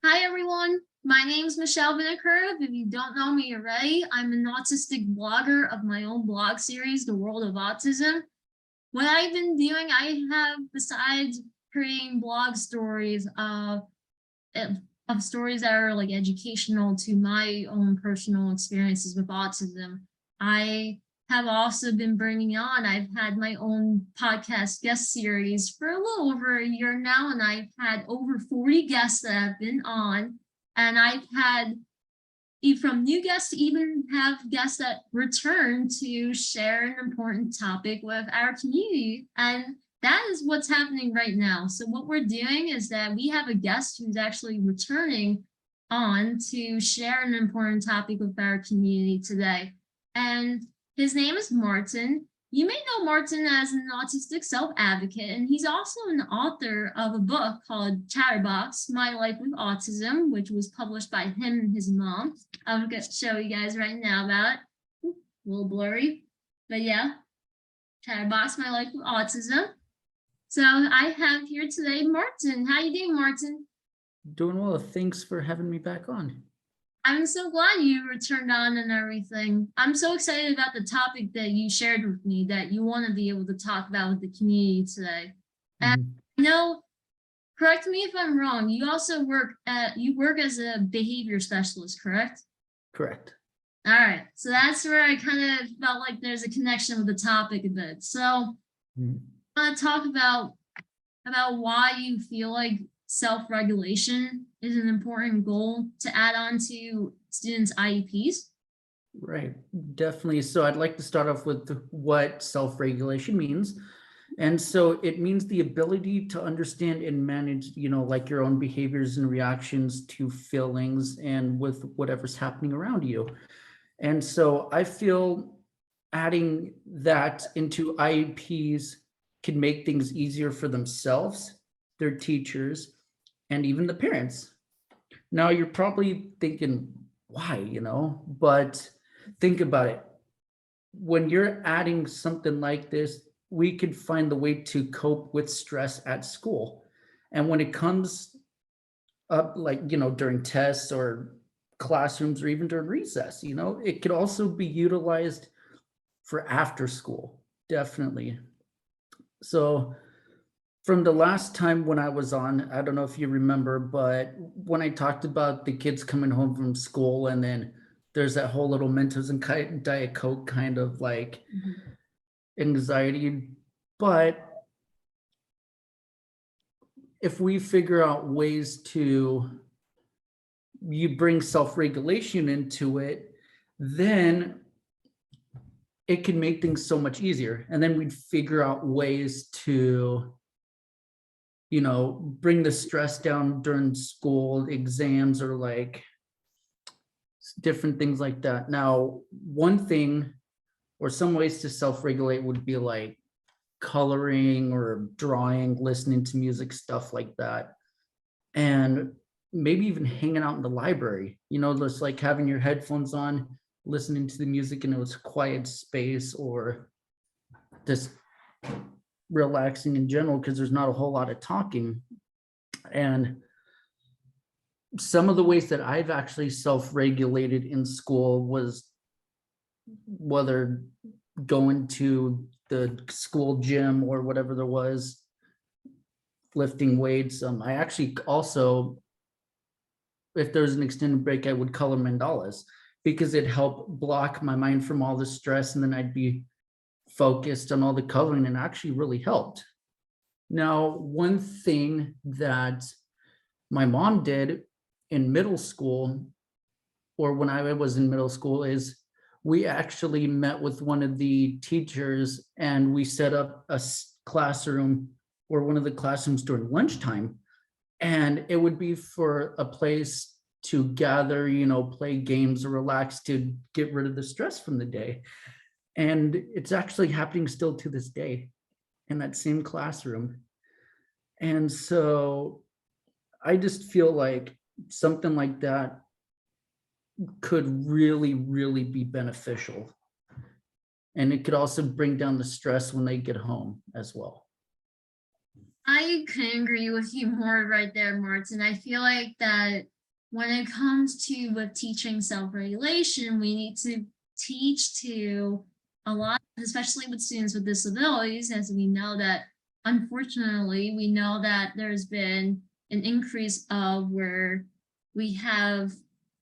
Hi, everyone. My name's Michelle Vineker. If you don't know me already, I'm an autistic blogger of my own blog series, The World of Autism. What I've been doing, I have, besides creating blog stories of stories that are like educational to my own personal experiences with autism, I have also been bringing on, I've had my own podcast guest series for a little over a year now, and I've had over 40 guests that have been on, and I've had from new guests to even have guests that return to share an important topic with our community. And that is what's happening right now. So what we're doing is that we have a guest who's actually returning on to share an important topic with our community today. And his name is Martin. You may know Martin as an autistic self-advocate, and he's also an author of a book called Chatterbox, My Life with Autism, which was published by him and his mom. I'm going to show you guys right now about it. A little blurry, but yeah, Chatterbox, My Life with Autism. So I have here today Martin. How you doing, Martin? Doing well. Thanks for having me back on. I'm so glad you returned on and everything. I'm so excited about the topic that you shared with me that you want to be able to talk about with the community today. And I know, correct me if I'm wrong, you also work as a behavior specialist, correct? Correct. All right. So that's where I kind of felt like there's a connection with the topic a bit. So I want to talk about why you feel like self-regulation is an important goal to add on to students' IEPs. Right, definitely. So I'd like to start off with what self-regulation means. And so it means the ability to understand and manage, like your own behaviors and reactions to feelings and with whatever's happening around you. And so I feel adding that into IEPs can make things easier for themselves, their teachers, and even the parents. Now you're probably thinking, why, but think about it. When you're adding something like this, we could find the way to cope with stress at school. And when it comes up, like, during tests or classrooms or even during recess, it could also be utilized for after school, definitely. So from the last time when I was on, I don't know if you remember, but when I talked about the kids coming home from school and then there's that whole little Mentos and Diet Coke kind of like anxiety. But if we figure out ways to you bring self-regulation into it, then it can make things so much easier. And then we'd figure out ways to bring the stress down during school exams or like different things like that. Now, one thing or some ways to self-regulate would be like coloring or drawing, listening to music, stuff like that. And maybe even hanging out in the library, just like having your headphones on, listening to the music in a quiet space, or just relaxing in general because there's not a whole lot of talking. And some of the ways that I've actually self-regulated in school was whether going to the school gym or whatever there was, lifting weights. I actually also, if there's an extended break, I would color mandalas because it helped block my mind from all the stress, and then I'd be focused on all the coloring, and actually really helped. Now, one thing that my mom did in middle school, or when I was in middle school, is we actually met with one of the teachers and we set up a classroom or one of the classrooms during lunchtime. And it would be for a place to gather, play games or relax to get rid of the stress from the day. And it's actually happening still to this day in that same classroom. And so I just feel like something like that could really, really be beneficial. And it could also bring down the stress when they get home as well. I couldn't agree with you more right there, Martin. I feel like that when it comes to with teaching self-regulation, we need to teach to a lot, especially with students with disabilities, as we know that, unfortunately, we know that there's been an increase of where we have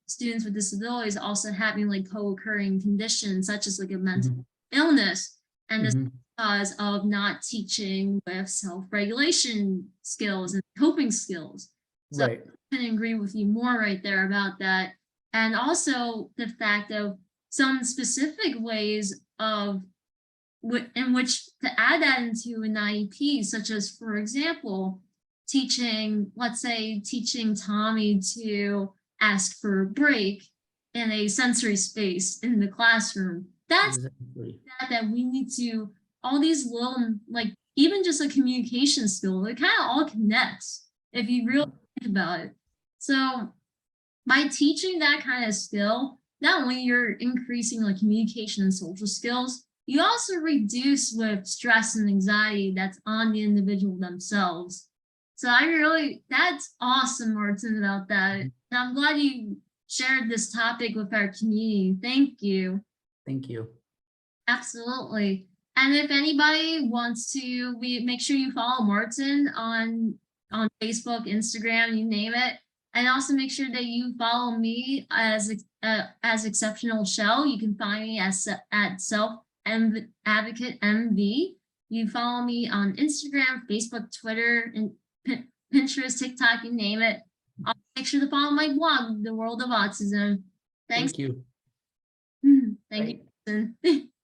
students with disabilities also having like co-occurring conditions such as like a mental illness, and this Mhm. because of not teaching with self-regulation skills and coping skills. So Right. I can agree with you more right there about that. And also the fact of some specific ways of in which to add that into an IEP, such as, for example, teaching, let's say, teaching Tommy to ask for a break in a sensory space in the classroom. That's Exactly. that we need to, all these little, like, even just a communication skill, it kind of all connects if you really think about it. So by teaching that kind of skill, not only you're increasing like communication and social skills, you also reduce with stress and anxiety that's on the individual themselves. So I really, that's awesome, Martin, about that. And I'm glad you shared this topic with our community. Thank you. Thank you. Absolutely. And if anybody wants to, we make sure you follow Martin on Facebook, Instagram, you name it. And also make sure that you follow me as Exceptional Shell. You can find me at Self Advocate MV. You follow me on Instagram, Facebook, Twitter, and Pinterest, TikTok, you name it. Also make sure to follow my blog, The World of Autism. Thanks. Thank you. Thank Bye. you.